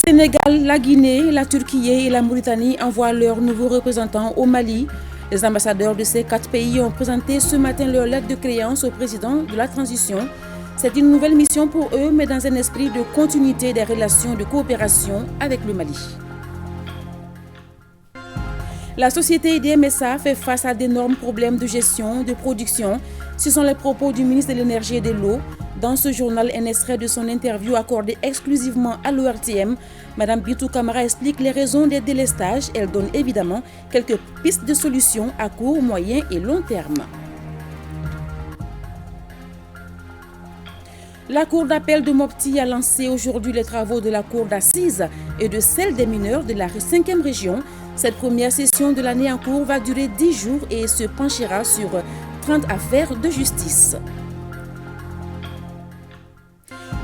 Sénégal, la Guinée, la Turquie et la Mauritanie envoient leurs nouveaux représentants au Mali. Les ambassadeurs de ces 4 pays ont présenté ce matin leur lettre de créance au président de la transition. C'est une nouvelle mission pour eux, mais dans un esprit de continuité des relations de coopération avec le Mali. La société DMSA fait face à d'énormes problèmes de gestion, de production. Ce sont les propos du ministre de l'Énergie et de l'Eau. Dans ce journal, un extrait de son interview accordée exclusivement à l'ORTM, Mme Bintou Camara explique les raisons des délestages. Elle donne évidemment quelques pistes de solutions à court, moyen et long terme. La Cour d'appel de Mopti a lancé aujourd'hui les travaux de la Cour d'assises et de celle des mineurs de la 5e région. Cette première session de l'année en cours va durer 10 jours et se penchera sur 30 affaires de justice.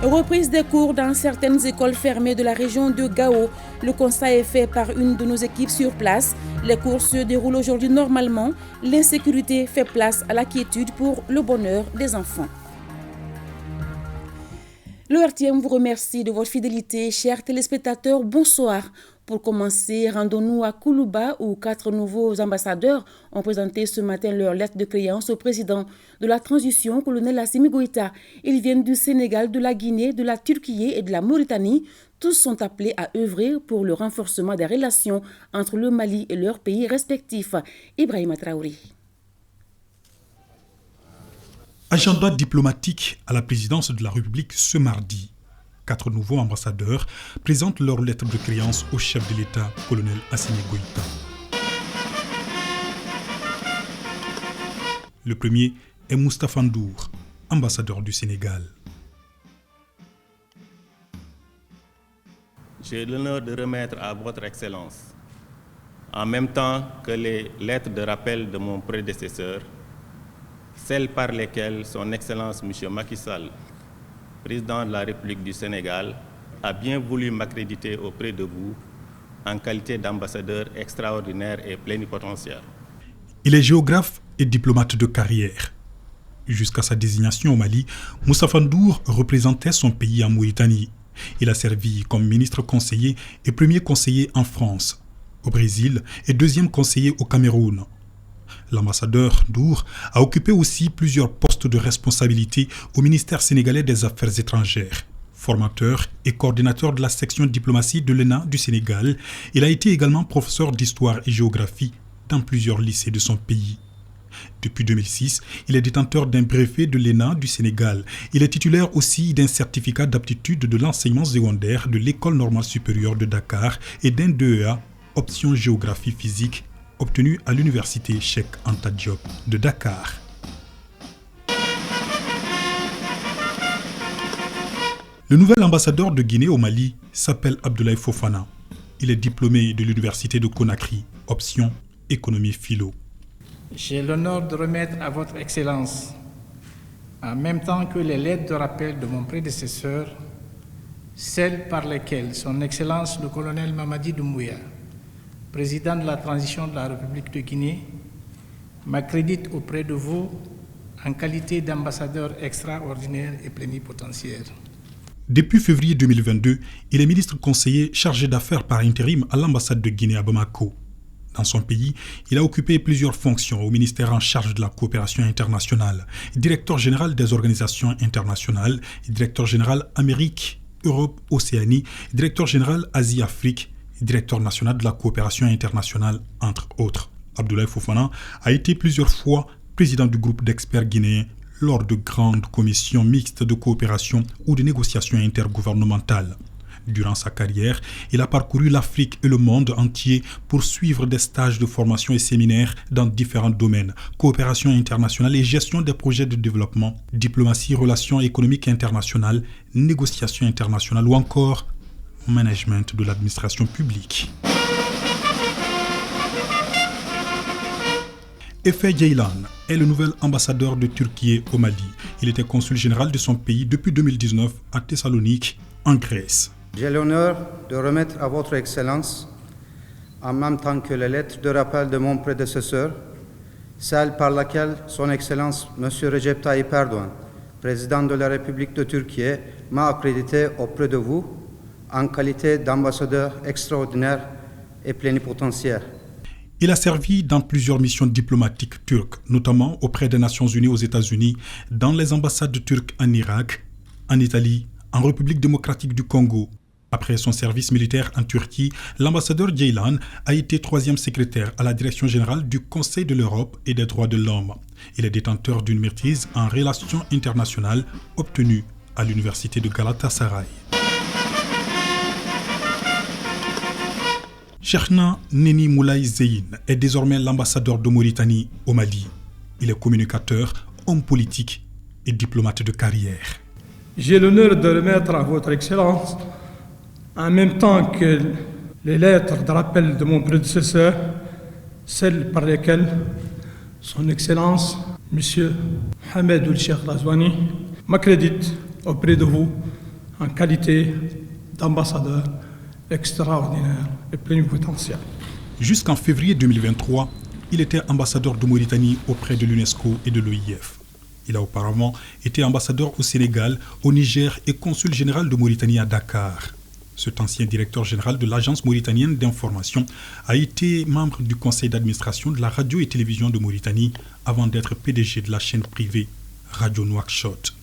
Reprise des cours dans certaines écoles fermées de la région de Gao. Le constat est fait par une de nos équipes sur place. Les cours se déroulent aujourd'hui normalement. L'insécurité fait place à la quiétude pour le bonheur des enfants. Le RTM vous remercie de votre fidélité. Chers téléspectateurs, bonsoir. Pour commencer, rendons-nous à Koulouba où 4 nouveaux ambassadeurs ont présenté ce matin leur lettre de créance au président de la transition, colonel Assimi Goïta. Ils viennent du Sénégal, de la Guinée, de la Turquie et de la Mauritanie. Tous sont appelés à œuvrer pour le renforcement des relations entre le Mali et leurs pays respectifs. Ibrahima Traoré. Agenda diplomatique à la présidence de la République ce mardi. 4 nouveaux ambassadeurs présentent leur lettre de créance au chef de l'État, colonel Assimi Goïta. Le premier est Moustapha Ndour, ambassadeur du Sénégal. J'ai l'honneur de remettre à votre Excellence, en même temps que les lettres de rappel de mon prédécesseur, celles par lesquelles son Excellence M. Macky Sall, président de la République du Sénégal, a bien voulu m'accréditer auprès de vous en qualité d'ambassadeur extraordinaire et plénipotentiaire. Il est géographe et diplomate de carrière. Jusqu'à sa désignation au Mali, Moustapha Ndour représentait son pays en Mauritanie. Il a servi comme ministre conseiller et premier conseiller en France, au Brésil et deuxième conseiller au Cameroun. L'ambassadeur Ndour a occupé aussi plusieurs postes de responsabilité au ministère sénégalais des Affaires étrangères. Formateur et coordinateur de la section diplomatie de l'ENA du Sénégal, il a été également professeur d'histoire et géographie dans plusieurs lycées de son pays. Depuis 2006, il est détenteur d'un brevet de l'ENA du Sénégal. Il est titulaire aussi d'un certificat d'aptitude de l'enseignement secondaire de l'École normale supérieure de Dakar et d'un DEA, option géographie physique, obtenu à l'université Cheikh Anta Diop de Dakar. Le nouvel ambassadeur de Guinée au Mali s'appelle Abdoulaye Fofana. Il est diplômé de l'université de Conakry, option économie philo. J'ai l'honneur de remettre à votre Excellence, en même temps que les lettres de rappel de mon prédécesseur, celles par lesquelles son Excellence le colonel Mamadi Doumbouya, président de la transition de la République de Guinée, m'accrédite auprès de vous en qualité d'ambassadeur extraordinaire et plénipotentiaire. Depuis février 2022, il est ministre conseiller chargé d'affaires par intérim à l'ambassade de Guinée à Bamako. Dans son pays, il a occupé plusieurs fonctions au ministère en charge de la coopération internationale, directeur général des organisations internationales, directeur général Amérique, Europe, Océanie, directeur général Asie-Afrique, directeur national de la coopération internationale, entre autres. Abdoulaye Fofana a été plusieurs fois président du groupe d'experts guinéens lors de grandes commissions mixtes de coopération ou de négociations intergouvernementales. Durant sa carrière, il a parcouru l'Afrique et le monde entier pour suivre des stages de formation et séminaires dans différents domaines, coopération internationale et gestion des projets de développement, diplomatie, relations économiques internationales, négociations internationales ou encore management de l'administration publique. Efe Ceylan est le nouvel ambassadeur de Turquie au Mali. Il était consul général de son pays depuis 2019 à Thessalonique, en Grèce. J'ai l'honneur de remettre à votre Excellence, en même temps que les lettres de rappel de mon prédécesseur, celle par laquelle son Excellence M. Recep Tayyip Erdoğan, président de la République de Turquie, m'a accrédité auprès de vous en qualité d'ambassadeur extraordinaire et plénipotentiaire. Il a servi dans plusieurs missions diplomatiques turques, notamment auprès des Nations Unies aux États-Unis, dans les ambassades turques en Irak, en Italie, en République démocratique du Congo. Après son service militaire en Turquie, l'ambassadeur Ceylan a été 3e secrétaire à la direction générale du Conseil de l'Europe et des droits de l'homme. Il est détenteur d'une maîtrise en relations internationales obtenue à l'université de Galatasaray. Cheikhna Neni Moulay Zeyn est désormais l'ambassadeur de Mauritanie au Mali. Il est communicateur, homme politique et diplomate de carrière. J'ai l'honneur de remettre à votre Excellence, en même temps que les lettres de rappel de mon prédécesseur, celles par lesquelles Son Excellence, M. Mohamed Ould-Cheikh Ghazouani, m'accrédite auprès de vous en qualité d'ambassadeur extraordinaire et plénipotentiaire. Jusqu'en février 2023, il était ambassadeur de Mauritanie auprès de l'UNESCO et de l'OIF. Il a auparavant été ambassadeur au Sénégal, au Niger et consul général de Mauritanie à Dakar. Cet ancien directeur général de l'Agence mauritanienne d'information a été membre du conseil d'administration de la radio et télévision de Mauritanie avant d'être PDG de la chaîne privée Radio Nouakchott.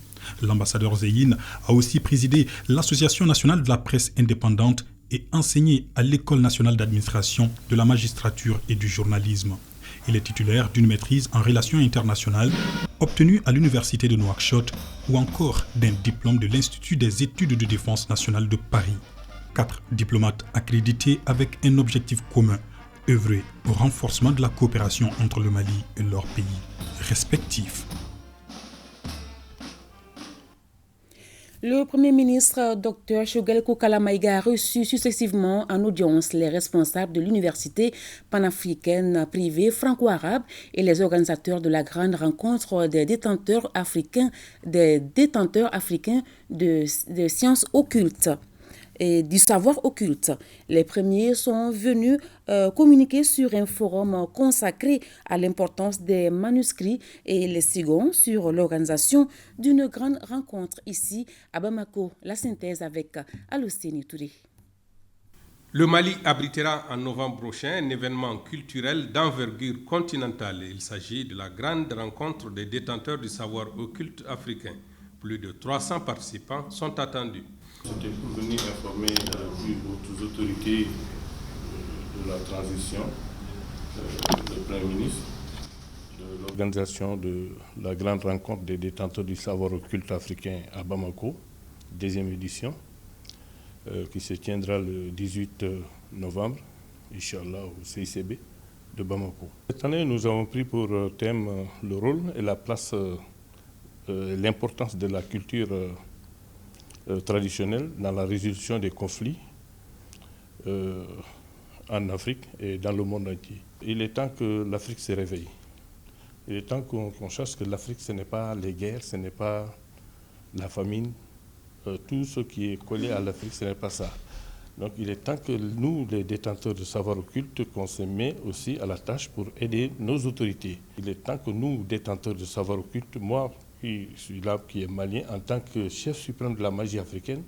L'ambassadeur Zeyn a aussi présidé l'Association nationale de la presse indépendante et enseigné à l'École nationale d'administration de la magistrature et du journalisme. Il est titulaire d'une maîtrise en relations internationales obtenue à l'Université de Nouakchott ou encore d'un diplôme de l'Institut des études de défense nationale de Paris. 4 diplomates accrédités avec un objectif commun, œuvrer au renforcement de la coopération entre le Mali et leurs pays respectifs. Le Premier ministre Dr Choguel Kokala Maïga a reçu successivement en audience les responsables de l'université panafricaine privée franco-arabe et les organisateurs de la grande rencontre des détenteurs africains de sciences occultes et du savoir occulte. Les premiers sont venus communiquer sur un forum consacré à l'importance des manuscrits et les seconds sur l'organisation d'une grande rencontre ici à Bamako. La synthèse avec Alosteni Touré. Le Mali abritera en novembre prochain un événement culturel d'envergure continentale. Il s'agit de la grande rencontre des détenteurs du savoir occulte africain. Plus de 300 participants sont attendus. C'était pour venir informer les hautes autorités de la transition, le Premier ministre, de l'organisation de la grande rencontre des détenteurs du savoir occulte africain à Bamako, 2e édition, qui se tiendra le 18 novembre, Inch'Allah, au CICB de Bamako. Cette année, nous avons pris pour thème le rôle et la place, l'importance de la culture traditionnelle dans la résolution des conflits en Afrique et dans le monde entier. Il est temps que l'Afrique se réveille. Il est temps qu'on sache que l'Afrique, ce n'est pas les guerres, ce n'est pas la famine. Tout ce qui est collé à l'Afrique, ce n'est pas ça. Donc il est temps que nous, les détenteurs de savoir occulte, qu'on se met aussi à la tâche pour aider nos autorités. Il est temps que nous, détenteurs de savoir occulte, moi, je suis là, qui est malien, en tant que chef suprême de la magie africaine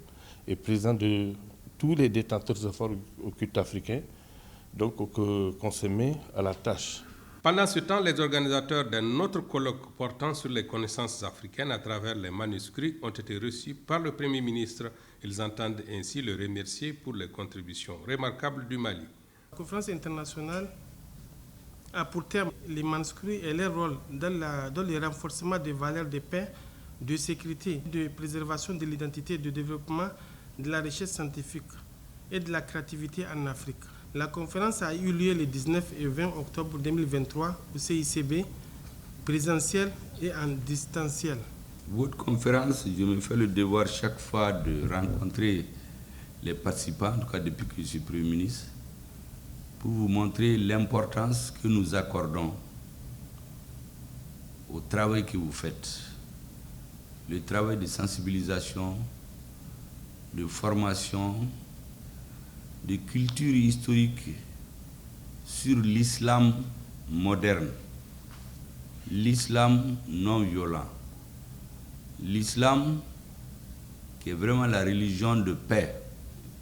et président de tous les détenteurs de savoir occulte africains, donc qu'on se met à la tâche. Pendant ce temps, les organisateurs d'un autre colloque portant sur les connaissances africaines à travers les manuscrits ont été reçus par le Premier ministre. Ils entendent ainsi le remercier pour les contributions remarquables du Mali. La conférence internationale a pour terme les manuscrits et leur rôle dans le renforcement des valeurs de paix, de sécurité, de préservation de l'identité, de développement de la recherche scientifique et de la créativité en Afrique. La conférence a eu lieu le 19 et 20 octobre 2023 au CICB, présentiel et en distanciel. Votre conférence, je me fais le devoir chaque fois de rencontrer les participants, en tout cas depuis que je suis Premier ministre, pour vous montrer l'importance que nous accordons au travail que vous faites. Le travail de sensibilisation, de formation, de culture historique sur l'islam moderne, l'islam non violent, l'islam qui est vraiment la religion de paix,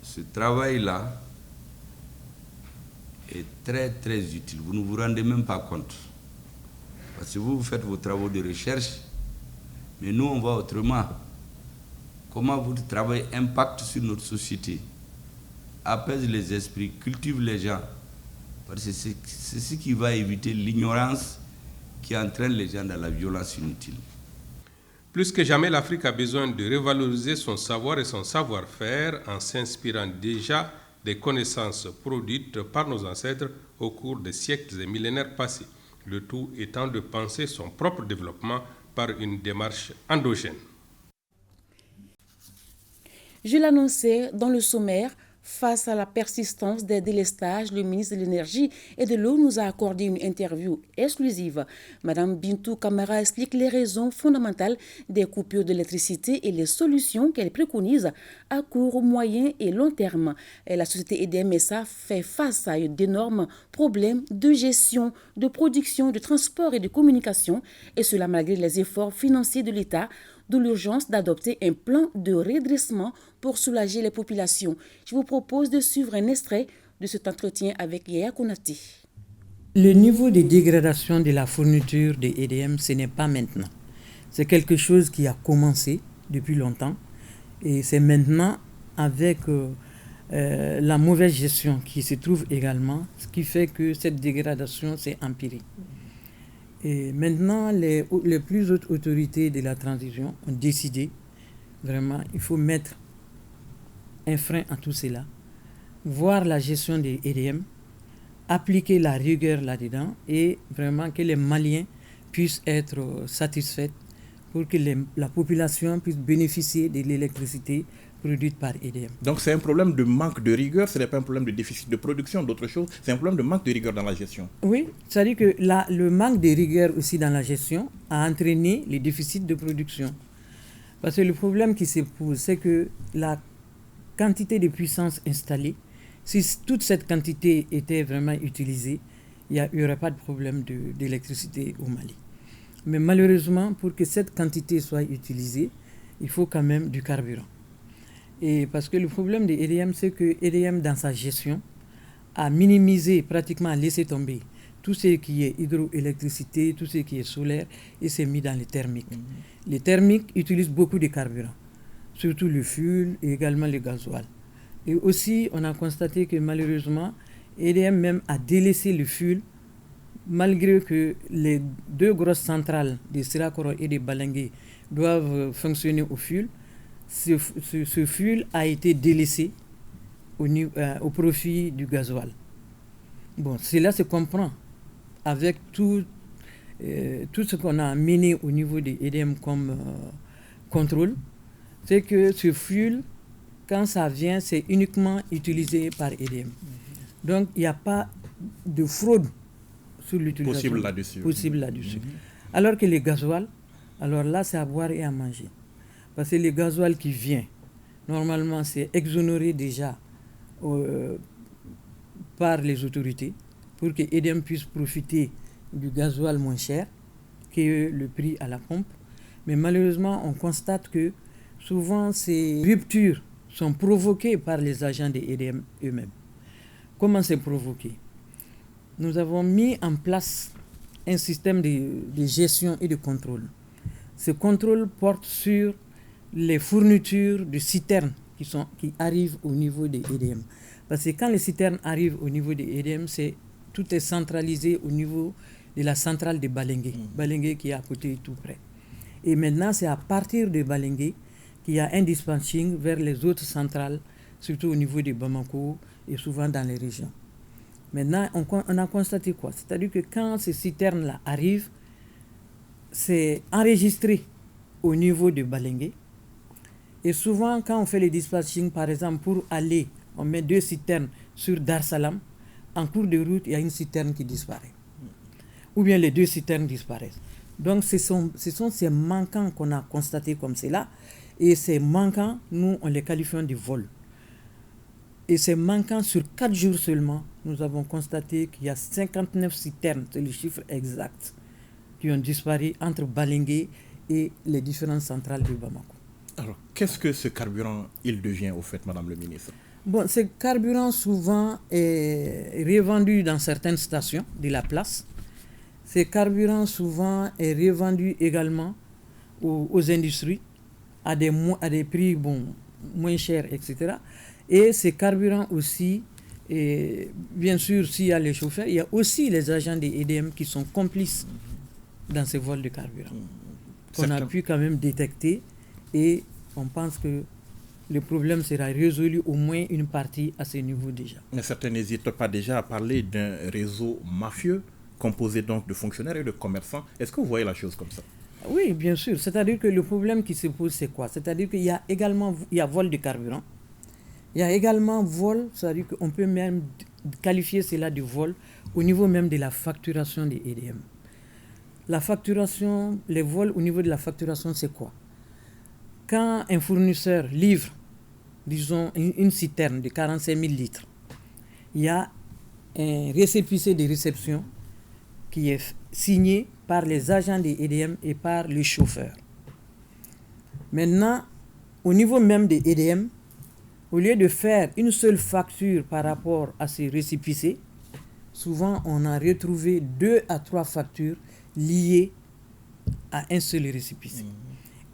ce travail-là est très très utile. Vous ne vous rendez même pas compte. Parce que vous faites vos travaux de recherche, mais nous on va autrement. Comment votre travail impacte sur notre société, apaise les esprits, cultive les gens. Parce que c'est ce qui va éviter l'ignorance qui entraîne les gens dans la violence inutile. Plus que jamais, l'Afrique a besoin de revaloriser son savoir et son savoir-faire en s'inspirant déjà des connaissances produites par nos ancêtres au cours des siècles et millénaires passés. Le tout étant de penser son propre développement par une démarche endogène. Je l'annonçais dans le sommaire, face à la persistance des délestages, le ministre de l'Énergie et de l'Eau nous a accordé une interview exclusive. Madame Bintou Kamara explique les raisons fondamentales des coupures d'électricité et les solutions qu'elle préconise à court, moyen et long terme. Et la société EDM SA fait face à d'énormes problèmes de gestion, de production, de transport et de communication, et cela malgré les efforts financiers de l'État, d'où l'urgence d'adopter un plan de redressement pour soulager les populations. Je vous propose de suivre un extrait de cet entretien avec Yaya Konaté. Le niveau de dégradation de la fourniture des EDM, ce n'est pas maintenant. C'est quelque chose qui a commencé depuis longtemps et c'est maintenant avec la mauvaise gestion qui se trouve également, ce qui fait que cette dégradation s'est empirée. Et maintenant, les plus hautes autorités de la transition ont décidé, vraiment, il faut mettre un frein à tout cela, voir la gestion des EDM, appliquer la rigueur là-dedans et vraiment que les Maliens puissent être satisfaits pour que la population puisse bénéficier de l'électricité produite par EDM. Donc c'est un problème de manque de rigueur, ce n'est pas un problème de déficit de production, d'autres choses, c'est un problème de manque de rigueur dans la gestion. Oui, c'est-à-dire que le manque de rigueur aussi dans la gestion a entraîné les déficits de production. Parce que le problème qui se pose, c'est que la quantité de puissance installée, si toute cette quantité était vraiment utilisée, il n'y aurait pas de problème d'électricité au Mali. Mais malheureusement, pour que cette quantité soit utilisée, il faut quand même du carburant. Et parce que le problème de EDM, c'est que EDM, dans sa gestion, a minimisé, pratiquement a laissé tomber tout ce qui est hydroélectricité, tout ce qui est solaire, et s'est mis dans les thermiques. Les thermiques utilisent beaucoup de carburant, surtout le fioul et également le gasoil. Et aussi, on a constaté que malheureusement, EDM même a délaissé le fioul, malgré que les deux grosses centrales de Sirakoro et de Balengue doivent fonctionner au fioul. Ce fioul a été délaissé au profit du gasoil. Bon, cela se comprend avec tout ce qu'on a mené au niveau des EDM comme contrôle. C'est que ce fioul, quand ça vient, c'est uniquement utilisé par EDM. Donc, il n'y a pas de fraude sur l'utilisation possible là-dessus. Alors que les gasoil, alors là, c'est à boire et à manger. Parce que le gasoil qui vient, normalement, c'est exonéré déjà par les autorités pour que EDM puisse profiter du gasoil moins cher que le prix à la pompe. Mais malheureusement, on constate que souvent, ces ruptures sont provoquées par les agents des EDM eux-mêmes. Comment c'est provoqué? Nous avons mis en place un système de gestion et de contrôle. Ce contrôle porte sur les fournitures de citernes qui arrivent au niveau des EDM. Parce que quand les citernes arrivent au niveau des EDM, tout est centralisé au niveau de la centrale de Balengue. Balengue qui est à côté tout près. Et maintenant, c'est à partir de Balengue qu'il y a un dispatching vers les autres centrales, surtout au niveau de Bamako et souvent dans les régions. Maintenant, on a constaté quoi? C'est-à-dire que quand ces citernes-là arrivent, c'est enregistré au niveau de Balengue. Et souvent, quand on fait les dispatching, par exemple, pour aller, on met 2 citernes sur Dar Salam, en cours de route, il y a une citerne qui disparaît. Ou bien les 2 citernes disparaissent. Donc, ce sont ces manquants qu'on a constatés comme cela. Et ces manquants, nous, on les qualifie de vol. Et ces manquants, sur 4 jours seulement, nous avons constaté qu'il y a 59 citernes, c'est le chiffre exact, qui ont disparu entre Balengue et les différentes centrales de Bamako. Alors, qu'est-ce que ce carburant, il devient au fait, Madame le ministre? Bon, ce carburant souvent est revendu dans certaines stations de la place. Ce carburant souvent est revendu également aux industries à des prix moins chers, etc. Et ce carburant aussi, et bien sûr, s'il y a les chauffeurs, il y a aussi les agents des EDM qui sont complices dans ces vols de carburant. Qu'on a pu quand même détecter, et on pense que le problème sera résolu au moins une partie à ce niveau déjà. Mais certains n'hésitent pas déjà à parler d'un réseau mafieux composé donc de fonctionnaires et de commerçants. Est-ce que vous voyez la chose comme ça? Oui, bien sûr. C'est-à-dire que le problème qui se pose, c'est quoi? C'est-à-dire qu'il y a également vol de carburant. Il y a également vol, c'est-à-dire qu'on peut même qualifier cela de vol au niveau même de la facturation des EDM. La facturation, les vols au niveau de la facturation, c'est quoi? Quand un fournisseur livre, disons, une citerne de 45 000 litres, il y a un récépissé de réception qui est signé par les agents des EDM et par les chauffeurs. Maintenant, au niveau même des EDM, au lieu de faire une seule facture par rapport à ces récépissés, souvent on a retrouvé 2 à 3 factures liées à un seul récépissé.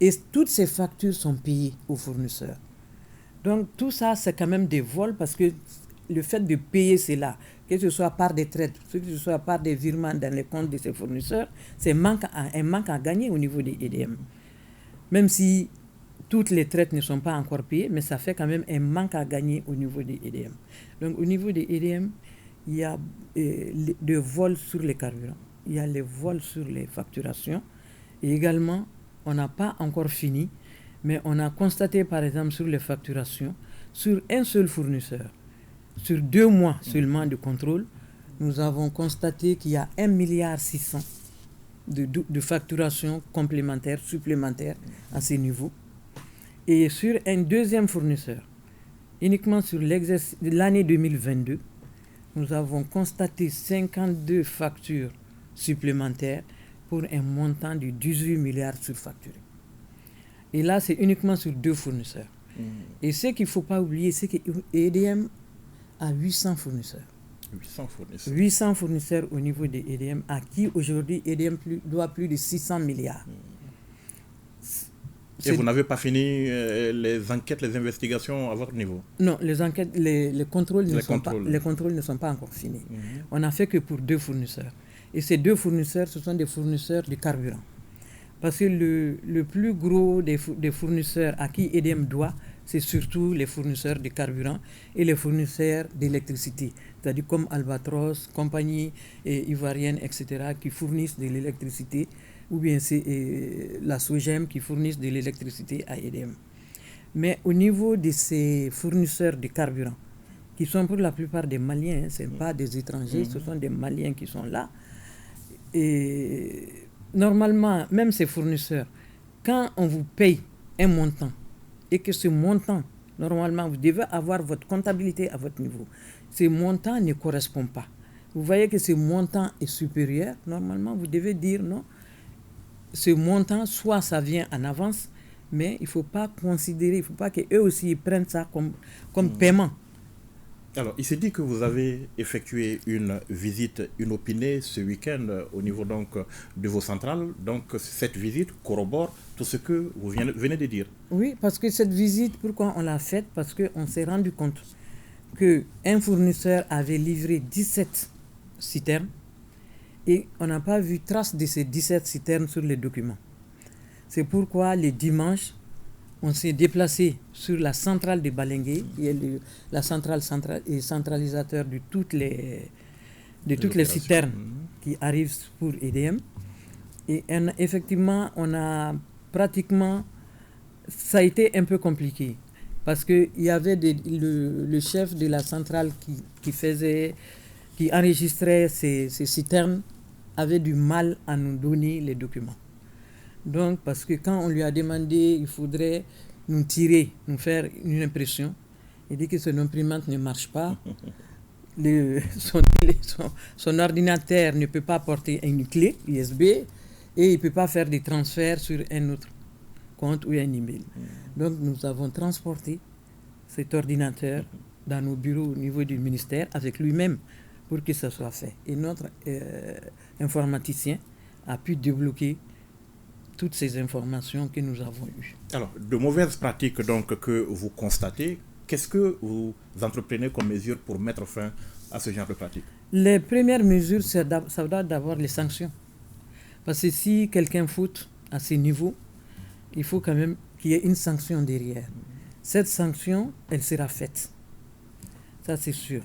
Et toutes ces factures sont payées aux fournisseurs. Donc tout ça, c'est quand même des vols, parce que le fait de payer cela, que ce soit par des traites, que ce soit par des virements dans les comptes de ces fournisseurs, c'est un manque à gagner au niveau des EDM. Même si toutes les traites ne sont pas encore payées, mais ça fait quand même un manque à gagner au niveau des EDM. Donc au niveau des EDM, il y a des vols sur les carburants, il y a les vols sur les facturations, et également, on n'a pas encore fini, mais on a constaté par exemple sur les facturations, sur un seul fournisseur, sur 2 mois seulement de contrôle, nous avons constaté qu'il y a 1,6 milliard de facturations complémentaires, supplémentaires à ce niveau. Et sur un deuxième fournisseur, uniquement sur l'année 2022, nous avons constaté 52 factures supplémentaires pour un montant de 18 milliards surfacturés. Et là, c'est uniquement sur 2 fournisseurs. Et ce qu'il ne faut pas oublier, c'est que EDM a 800 fournisseurs. 800 fournisseurs au niveau des EDM, à qui aujourd'hui EDM doit plus de 600 milliards. Et vous n'avez pas fini les enquêtes, les investigations à votre niveau? Non, les enquêtes, les contrôles ne sont pas encore finis. On n'a fait que pour 2 fournisseurs. Et ces 2 fournisseurs, ce sont des fournisseurs de carburant. Parce que le plus gros des fournisseurs à qui EDM doit, c'est surtout les fournisseurs de carburant et les fournisseurs d'électricité, c'est-à-dire comme Albatros, compagnie ivoirienne, etc., qui fournissent de l'électricité, ou bien c'est la SOGEM qui fournissent de l'électricité à EDM. Mais au niveau de ces fournisseurs de carburant, qui sont pour la plupart des Maliens, ce ne sont pas des étrangers, ce sont des Maliens qui sont là. Et normalement, même ces fournisseurs, quand on vous paye un montant, et que ce montant, normalement, vous devez avoir votre comptabilité à votre niveau, ce montant ne correspond pas. Vous voyez que ce montant est supérieur, normalement, vous devez dire non, ce montant, soit ça vient en avance, mais il ne faut pas considérer, il ne faut pas qu'eux aussi prennent ça comme paiement. Alors, il s'est dit que vous avez effectué une visite inopinée ce week-end au niveau donc de vos centrales. Donc, cette visite corrobore tout ce que vous venez de dire. Oui, parce que cette visite, pourquoi on l'a faite? Parce qu'on s'est rendu compte qu'un fournisseur avait livré 17 citernes et on n'a pas vu trace de ces 17 citernes sur les documents. C'est pourquoi les dimanches, on s'est déplacé sur la centrale de Balengue, qui est la centrale et centralisateur de toutes les citernes qui arrivent pour EDM. Et effectivement, on a pratiquement, ça a été un peu compliqué, parce qu'il y avait le chef de la centrale qui enregistrait ces citernes avait du mal à nous donner les documents. Donc, parce que quand on lui a demandé, il faudrait nous faire une impression, il dit que son imprimante ne marche pas, son ordinateur ne peut pas porter une clé USB et il ne peut pas faire des transferts sur un autre compte ou un email. Donc, nous avons transporté cet ordinateur dans nos bureaux au niveau du ministère avec lui-même pour que ça soit fait. Et notre informaticien a pu débloquer toutes ces informations que nous avons eues. Alors, de mauvaises pratiques donc que vous constatez, qu'est-ce que vous entreprenez comme mesure pour mettre fin à ce genre de pratiques? Les premières mesures, ça doit d'abord les sanctions. Parce que si quelqu'un faute à ce niveau, il faut quand même qu'il y ait une sanction derrière. Cette sanction, elle sera faite. Ça, c'est sûr.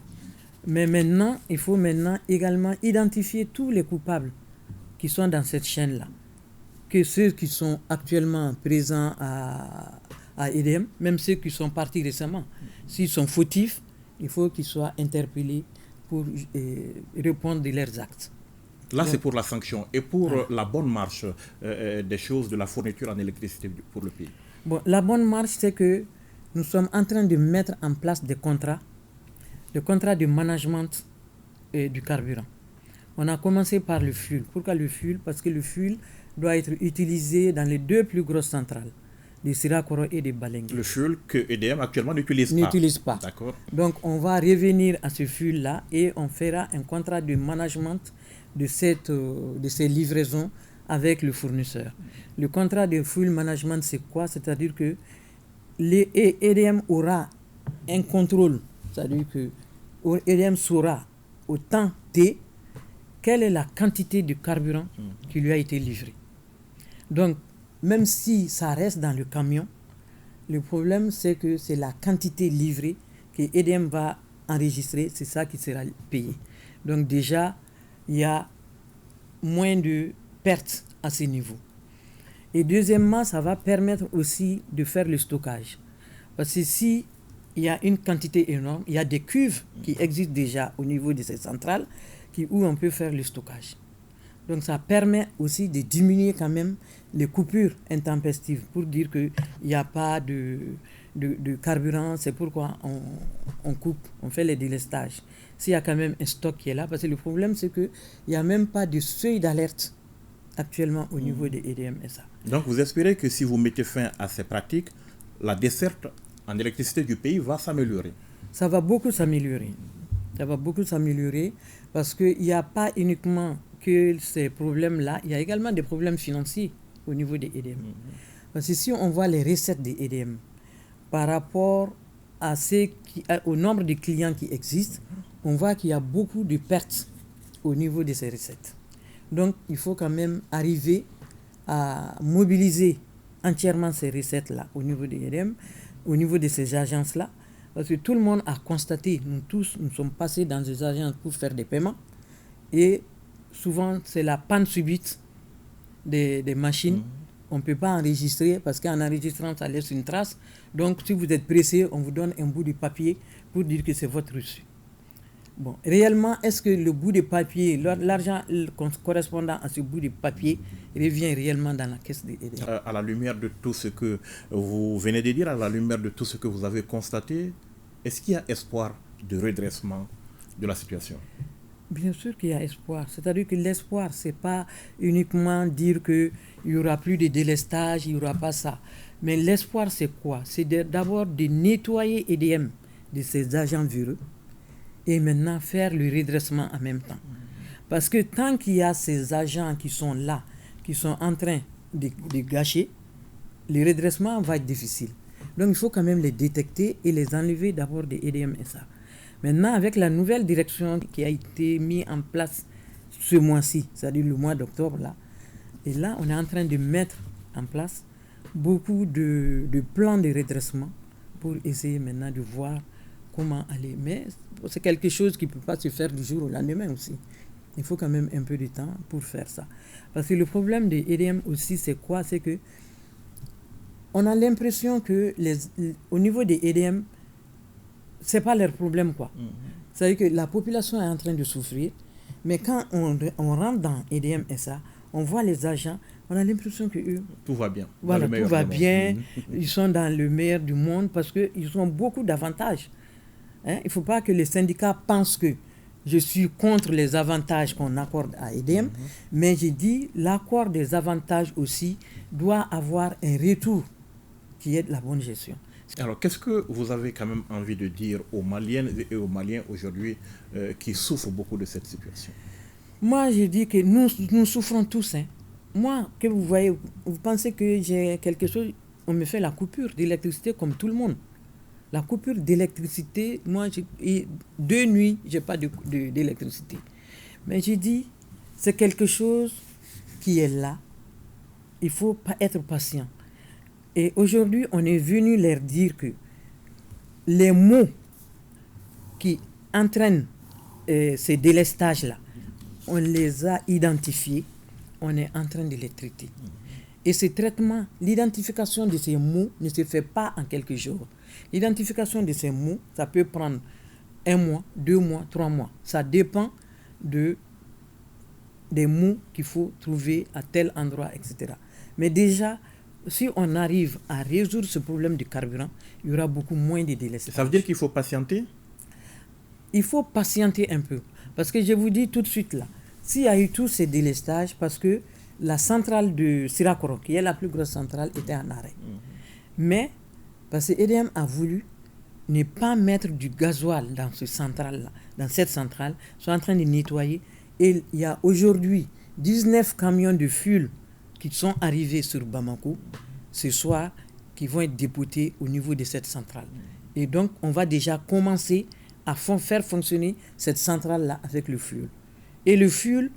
Mais maintenant, il faut également identifier tous les coupables qui sont dans cette chaîne-là. Que ceux qui sont actuellement présents à EDM, même ceux qui sont partis récemment, s'ils sont fautifs, il faut qu'ils soient interpellés pour répondre de leurs actes. Là, c'est pour la sanction. Et pour la bonne marche des choses, de la fourniture en électricité pour le pays? Bon, la bonne marche, c'est que nous sommes en train de mettre en place des contrats de management du carburant. On a commencé par le fuel. Pourquoi le fuel? Parce que le fuel doit être utilisé dans les 2 plus grosses centrales, de Sirakoro et de Balengue. Le fuel que EDM actuellement n'utilise pas. D'accord. Donc on va revenir à ce fuel-là et on fera un contrat de management de ces livraisons avec le fournisseur. Le contrat de fuel management, c'est quoi? C'est-à-dire que EDM aura un contrôle, c'est-à-dire que EDM saura au temps T quelle est la quantité de carburant qui lui a été livrée. Donc, même si ça reste dans le camion, le problème c'est que c'est la quantité livrée que EDM va enregistrer, c'est ça qui sera payé. Donc déjà, il y a moins de pertes à ce niveau. Et deuxièmement, ça va permettre aussi de faire le stockage. Parce que si il y a une quantité énorme, il y a des cuves qui existent déjà au niveau de ces centrales où on peut faire le stockage. Donc ça permet aussi de diminuer quand même les coupures intempestives pour dire qu'il n'y a pas de carburant, c'est pourquoi on coupe, on fait les délestages. S'il y a quand même un stock qui est là, parce que le problème c'est qu'il n'y a même pas de seuil d'alerte actuellement au niveau des EDM-SA. Donc vous espérez que si vous mettez fin à ces pratiques, la desserte en électricité du pays va s'améliorer? Ça va beaucoup s'améliorer. Ça va beaucoup s'améliorer parce qu'il n'y a pas uniquement que ces problèmes-là, il y a également des problèmes financiers au niveau des EDM. Parce que si on voit les recettes des EDM par rapport au nombre de clients qui existent, on voit qu'il y a beaucoup de pertes au niveau de ces recettes. Donc, il faut quand même arriver à mobiliser entièrement ces recettes-là au niveau des EDM, au niveau de ces agences-là, parce que tout le monde a constaté, nous tous, nous sommes passés dans des agences pour faire des paiements, et souvent, c'est la panne subite des machines. On ne peut pas enregistrer, parce qu'en enregistrant, ça laisse une trace. Donc, si vous êtes pressé, on vous donne un bout de papier pour dire que c'est votre reçu. Bon, réellement, est-ce que le bout de papier, l'argent correspondant à ce bout de papier revient réellement dans la caisse des EDM? À la lumière de tout ce que vous venez de dire, à la lumière de tout ce que vous avez constaté, est-ce qu'il y a espoir de redressement de la situation? Bien sûr qu'il y a espoir. C'est-à-dire que l'espoir, ce n'est pas uniquement dire qu'il n'y aura plus de délestage, il n'y aura pas ça. Mais l'espoir, c'est quoi? C'est d'abord de nettoyer EDM de ces agents véreux et maintenant faire le redressement en même temps. Parce que tant qu'il y a ces agents qui sont là, qui sont en train de gâcher, le redressement va être difficile. Donc il faut quand même les détecter et les enlever d'abord des EDM-SA. Maintenant, avec la nouvelle direction qui a été mise en place ce mois-ci, c'est-à-dire le mois d'octobre, là, et là, on est en train de mettre en place beaucoup de plans de redressement pour essayer maintenant de voir comment aller. Mais c'est quelque chose qui ne peut pas se faire du jour au lendemain aussi. Il faut quand même un peu de temps pour faire ça. Parce que le problème des EDM aussi, c'est quoi? C'est que on a l'impression que au niveau des EDM, ce n'est pas leur problème, quoi. C'est-à-dire que la population est en train de souffrir, mais quand on rentre dans EDM-SA, on voit les agents, on a l'impression que eux, tout va bien. Voilà, tout va bien. Ils sont dans le meilleur du monde parce qu'ils ont beaucoup d'avantages. Hein? Il ne faut pas que les syndicats pensent que je suis contre les avantages qu'on accorde à EDM, mais j'ai dit l'accord des avantages aussi doit avoir un retour qui est de la bonne gestion. Alors, qu'est-ce que vous avez quand même envie de dire aux Maliennes et aux Maliens aujourd'hui qui souffrent beaucoup de cette situation? Moi, je dis que nous souffrons tous. Hein. Moi, que vous voyez, vous pensez que j'ai quelque chose, on me fait la coupure d'électricité comme tout le monde. La coupure d'électricité, moi, 2 nuits, je n'ai pas d'électricité. Mais j'ai dit, c'est quelque chose qui est là. Il ne faut pas être patient. Et aujourd'hui, on est venu leur dire que les mots qui entraînent ces délestages-là, on les a identifiés, on est en train de les traiter. Et ce traitement, l'identification de ces mots ne se fait pas en quelques jours. L'identification de ces mots, ça peut prendre 1 mois, 2 mois, 3 mois. Ça dépend des mots qu'il faut trouver à tel endroit, etc. Mais déjà, si on arrive à résoudre ce problème de carburant, il y aura beaucoup moins de délestages. Ça veut dire qu'il faut patienter? Il faut patienter un peu. Parce que je vous dis tout de suite là, s'il y a eu tous ces délestages, parce que la centrale de Sirakoro, qui est la plus grosse centrale, était en arrêt. Mais, parce que EDM a voulu ne pas mettre du gasoil dans cette centrale-là, ils sont en train de nettoyer. Et il y a aujourd'hui 19 camions de fuel qui sont arrivés sur Bamako ce soir, qui vont être dépotés au niveau de cette centrale. Et donc, on va déjà commencer à faire fonctionner cette centrale-là avec le fuel. Et le fuel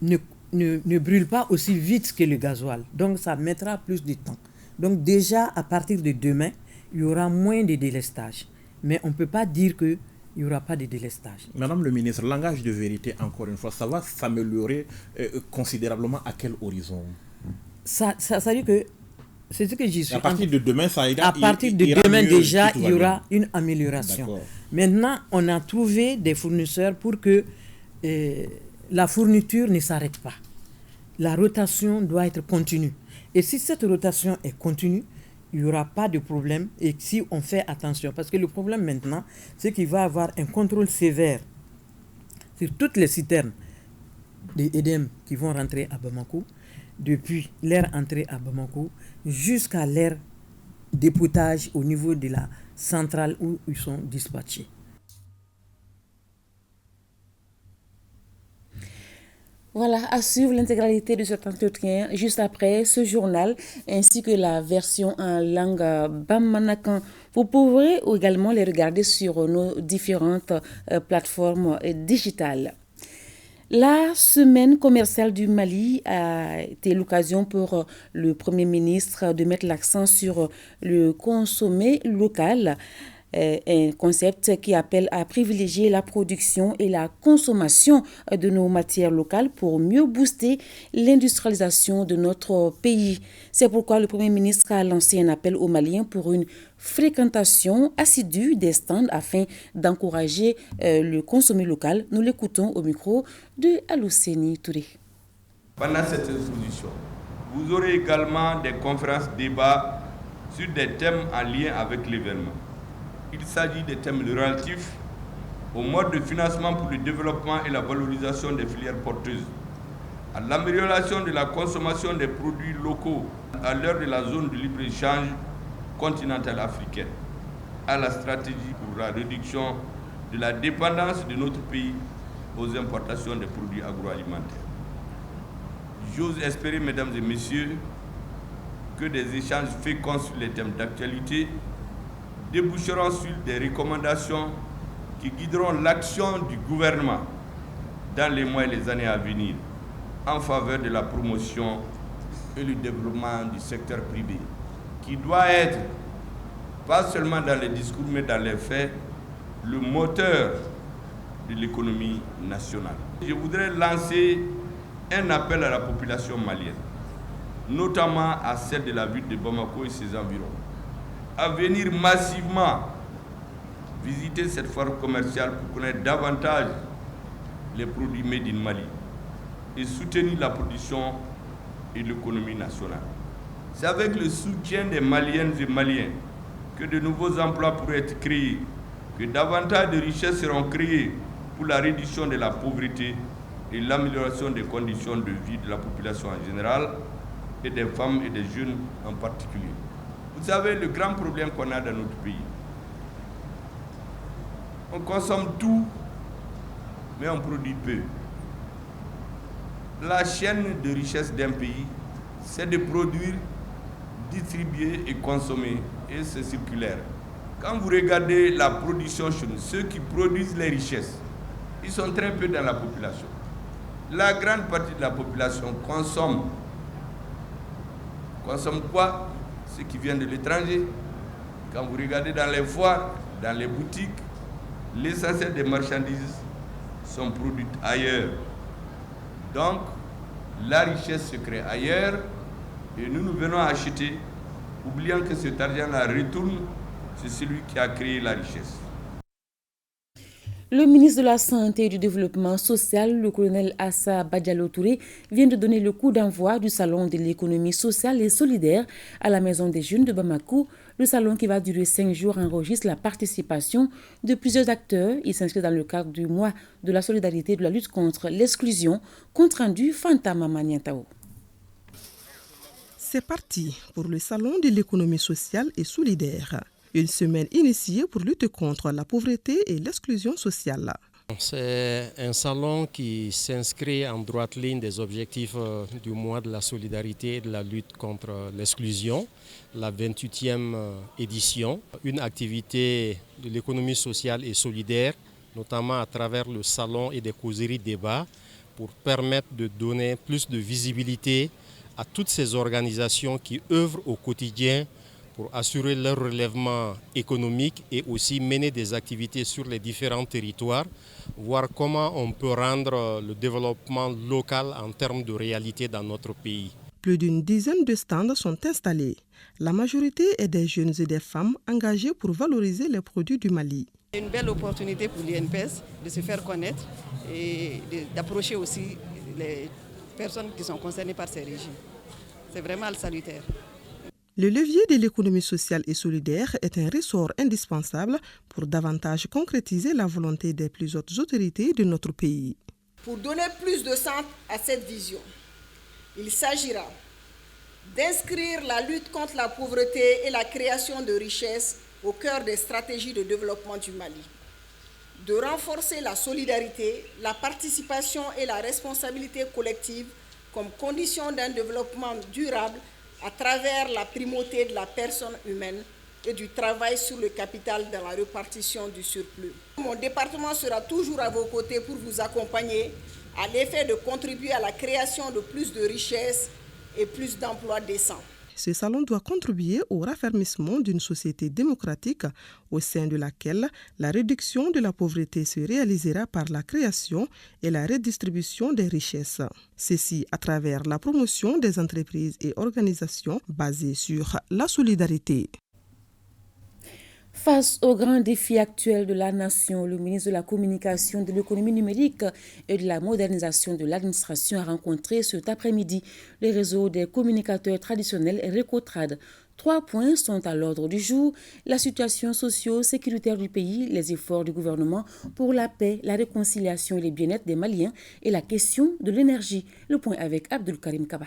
ne brûle pas aussi vite que le gasoil. Donc, ça mettra plus de temps. Donc, déjà, à partir de demain, il y aura moins de délestage. Mais on ne peut pas dire qu'il n'y aura pas de délestage. Madame le ministre, langage de vérité, encore une fois, ça va s'améliorer considérablement à quel horizon? Ça veut dire que c'est ce que j'y suis. À partir de demain, ça ira. À partir de demain, déjà, il y aura une amélioration. D'accord. Maintenant, on a trouvé des fournisseurs pour que la fourniture ne s'arrête pas. La rotation doit être continue. Et si cette rotation est continue, il n'y aura pas de problème. Et si on fait attention, parce que le problème maintenant, c'est qu'il va y avoir un contrôle sévère sur toutes les citernes des EDM qui vont rentrer à Bamako, depuis leur entrée à Bamako jusqu'à leur dépotage au niveau de la centrale où ils sont dispatchés. Voilà, à suivre l'intégralité de cet entretien juste après ce journal ainsi que la version en langue bamanakan. Vous pourrez également les regarder sur nos différentes plateformes digitales. La semaine commerciale du Mali a été l'occasion pour le Premier ministre de mettre l'accent sur le consommé local, un concept qui appelle à privilégier la production et la consommation de nos matières locales pour mieux booster l'industrialisation de notre pays. C'est pourquoi le Premier ministre a lancé un appel aux Maliens pour une fréquentation assidue des stands afin d'encourager le consommé local. Nous l'écoutons au micro de Alouseni Touré. Pendant cette exposition, vous aurez également des conférences débats sur des thèmes en lien avec l'événement. Il s'agit des thèmes relatifs au mode de financement pour le développement et la valorisation des filières porteuses, à l'amélioration de la consommation des produits locaux à l'heure de la zone de libre-échange continentale africaine, à la stratégie pour la réduction de la dépendance de notre pays aux importations des produits agroalimentaires. J'ose espérer, mesdames et messieurs, que des échanges féconds sur les thèmes d'actualité déboucheront sur des recommandations qui guideront l'action du gouvernement dans les mois et les années à venir en faveur de la promotion et le développement du secteur privé, qui doit être, pas seulement dans les discours, mais dans les faits, le moteur de l'économie nationale. Je voudrais lancer un appel à la population malienne, notamment à celle de la ville de Bamako et ses environs, à venir massivement visiter cette foire commerciale pour connaître davantage les produits made in Mali et soutenir la production et l'économie nationale. C'est avec le soutien des Maliennes et Maliens que de nouveaux emplois pourraient être créés, que davantage de richesses seront créées pour la réduction de la pauvreté et l'amélioration des conditions de vie de la population en général et des femmes et des jeunes en particulier. Vous savez, le grand problème qu'on a dans notre pays, on consomme tout, mais on produit peu. La chaîne de richesse d'un pays, c'est de produire, distribuer et consommer, et c'est circulaire. Quand vous regardez la production chez nous, ceux qui produisent les richesses, ils sont très peu dans la population. La grande partie de la population consomme quoi? Ce qui vient de l'étranger. Quand vous regardez dans les foires, dans les boutiques, l'essentiel des marchandises sont produites ailleurs. Donc, la richesse se crée ailleurs et nous venons acheter, oubliant que cet argent-là retourne, c'est celui qui a créé la richesse. Le ministre de la Santé et du Développement social, le colonel Assa Badialo Touré, vient de donner le coup d'envoi du Salon de l'économie sociale et solidaire à la Maison des Jeunes de Bamako. Le salon qui va durer 5 jours enregistre la participation de plusieurs acteurs. Il s'inscrit dans le cadre du mois de la solidarité et de la lutte contre l'exclusion. Compte rendu Fantama Maniantao. C'est parti pour le Salon de l'économie sociale et solidaire. Une semaine initiée pour lutter contre la pauvreté et l'exclusion sociale. C'est un salon qui s'inscrit en droite ligne des objectifs du mois de la solidarité et de la lutte contre l'exclusion, la 28e édition. Une activité de l'économie sociale et solidaire, notamment à travers le salon et des causeries débats, pour permettre de donner plus de visibilité à toutes ces organisations qui œuvrent au quotidien pour assurer leur relèvement économique et aussi mener des activités sur les différents territoires, voir comment on peut rendre le développement local en termes de réalité dans notre pays. Plus d'une dizaine de stands sont installés. La majorité est des jeunes et des femmes engagées pour valoriser les produits du Mali. C'est une belle opportunité pour l'INPES de se faire connaître et d'approcher aussi les personnes qui sont concernées par ces régimes. C'est vraiment salutaire. Le levier de l'économie sociale et solidaire est un ressort indispensable pour davantage concrétiser la volonté des plus hautes autorités de notre pays. Pour donner plus de sens à cette vision, il s'agira d'inscrire la lutte contre la pauvreté et la création de richesses au cœur des stratégies de développement du Mali, de renforcer la solidarité, la participation et la responsabilité collective comme condition d'un développement durable à travers la primauté de la personne humaine et du travail sur le capital dans la répartition du surplus. Mon département sera toujours à vos côtés pour vous accompagner à l'effet de contribuer à la création de plus de richesses et plus d'emplois décents. Ce salon doit contribuer au raffermissement d'une société démocratique au sein de laquelle la réduction de la pauvreté se réalisera par la création et la redistribution des richesses. Ceci à travers la promotion des entreprises et organisations basées sur la solidarité. Face aux grands défis actuels de la nation, le ministre de la Communication, de l'économie numérique et de la modernisation de l'administration a rencontré cet après-midi le réseau des communicateurs traditionnels Recotrad. 3 points sont à l'ordre du jour: la situation socio-sécuritaire du pays, les efforts du gouvernement pour la paix, la réconciliation et le bien-être des Maliens et la question de l'énergie. Le point avec Abdul Karim Kaba.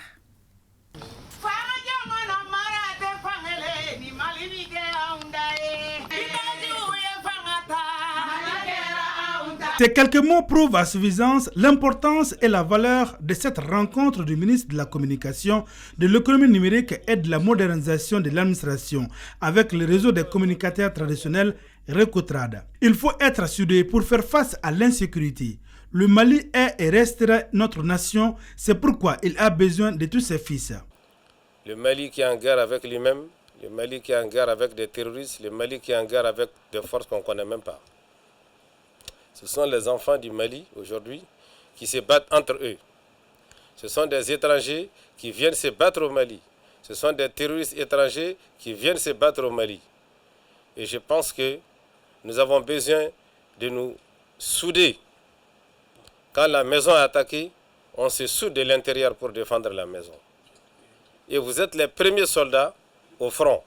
Ces quelques mots prouvent à suffisance l'importance et la valeur de cette rencontre du ministre de la Communication, de l'économie numérique et de la modernisation de l'administration avec le réseau des communicateurs traditionnels Recotrad. Il faut être soudé pour faire face à l'insécurité. Le Mali est et restera notre nation, c'est pourquoi il a besoin de tous ses fils. Le Mali qui est en guerre avec lui-même, le Mali qui est en guerre avec des terroristes, le Mali qui est en guerre avec des forces qu'on ne connaît même pas. Ce sont les enfants du Mali aujourd'hui qui se battent entre eux. Ce sont des étrangers qui viennent se battre au Mali. Ce sont des terroristes étrangers qui viennent se battre au Mali. Et je pense que nous avons besoin de nous souder. Quand la maison est attaquée, on se soude de l'intérieur pour défendre la maison. Et vous êtes les premiers soldats au front.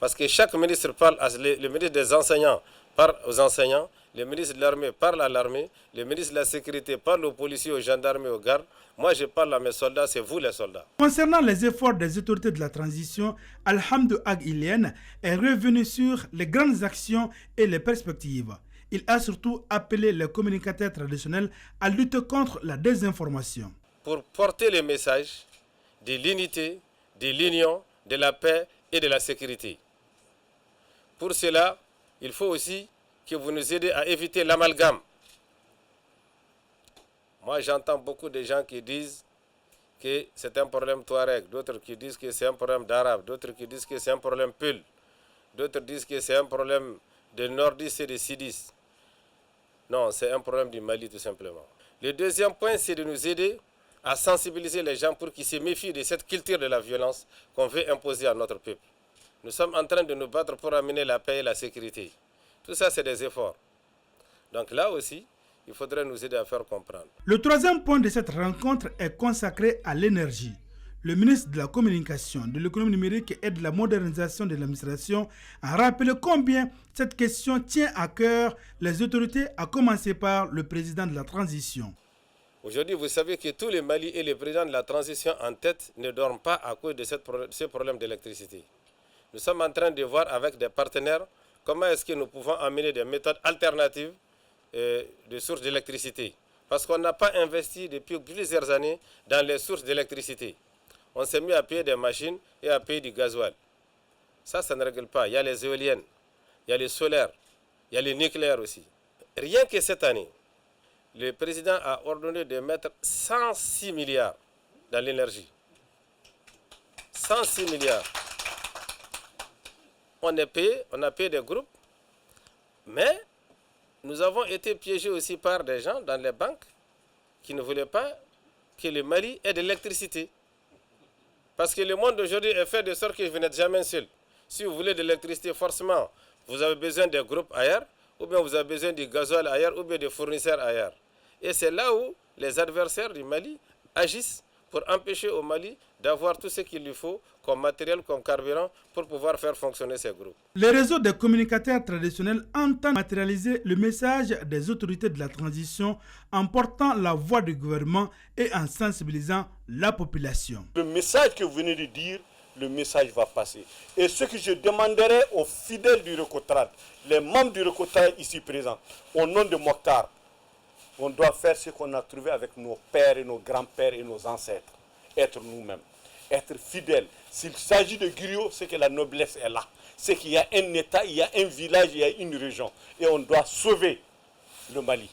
Parce que chaque ministre parle, le ministre des enseignants parle aux enseignants, le ministre de l'armée parle à l'armée, le ministre de la sécurité parle aux policiers, aux gendarmes et aux gardes. Moi, je parle à mes soldats, c'est vous les soldats. Concernant les efforts des autorités de la transition, Alhamdou Ag Ilien est revenu sur les grandes actions et les perspectives. Il a surtout appelé les communicateurs traditionnels à lutter contre la désinformation. Pour porter le message de l'unité, de l'union, de la paix et de la sécurité. Pour cela, il faut aussi que vous nous aidez à éviter l'amalgame. Moi, j'entends beaucoup de gens qui disent que c'est un problème touareg, d'autres qui disent que c'est un problème d'arabe, d'autres qui disent que c'est un problème peul, d'autres disent que c'est un problème de nordistes et de sudistes. Non, c'est un problème du Mali tout simplement. Le deuxième point, c'est de nous aider à sensibiliser les gens pour qu'ils se méfient de cette culture de la violence qu'on veut imposer à notre peuple. Nous sommes en train de nous battre pour amener la paix et la sécurité. Tout ça, c'est des efforts. Donc là aussi, il faudrait nous aider à faire comprendre. Le troisième point de cette rencontre est consacré à l'énergie. Le ministre de la Communication, de l'économie numérique et de la modernisation de l'administration a rappelé combien cette question tient à cœur les autorités, à commencer par le président de la transition. Aujourd'hui, vous savez que tous les Mali et les présidents de la transition en tête ne dorment pas à cause de ce problème d'électricité. Nous sommes en train de voir avec des partenaires comment est-ce que nous pouvons amener des méthodes alternatives de sources d'électricité. Parce qu'on n'a pas investi depuis plusieurs années dans les sources d'électricité. On s'est mis à payer des machines et à payer du gasoil. Ça ne règle pas. Il y a les éoliennes, il y a les solaires, il y a les nucléaires aussi. Rien que cette année, le président a ordonné de mettre 106 milliards dans l'énergie. 106 milliards. On a payé des groupes, mais nous avons été piégés aussi par des gens dans les banques qui ne voulaient pas que le Mali ait de l'électricité. Parce que le monde d'aujourd'hui est fait de sorte que vous n'êtes jamais seul. Si vous voulez de l'électricité, forcément, vous avez besoin des groupes ailleurs, ou bien vous avez besoin du gasoil ailleurs, ou bien des fournisseurs ailleurs. Et c'est là où les adversaires du Mali agissent pour empêcher au Mali d'avoir tout ce qu'il lui faut comme matériel, comme carburant, pour pouvoir faire fonctionner ces groupes. Les réseaux des communicateurs traditionnels entendent matérialiser le message des autorités de la transition en portant la voix du gouvernement et en sensibilisant la population. Le message que vous venez de dire, le message va passer. Et ce que je demanderai aux fidèles du Recotrad, les membres du Recotrad ici présents, au nom de Mokhtar, on doit faire ce qu'on a trouvé avec nos pères et nos grands-pères et nos ancêtres. Être nous-mêmes, être fidèles. S'il s'agit de griot, c'est que la noblesse est là. C'est qu'il y a un État, il y a un village, il y a une région. Et on doit sauver le Mali.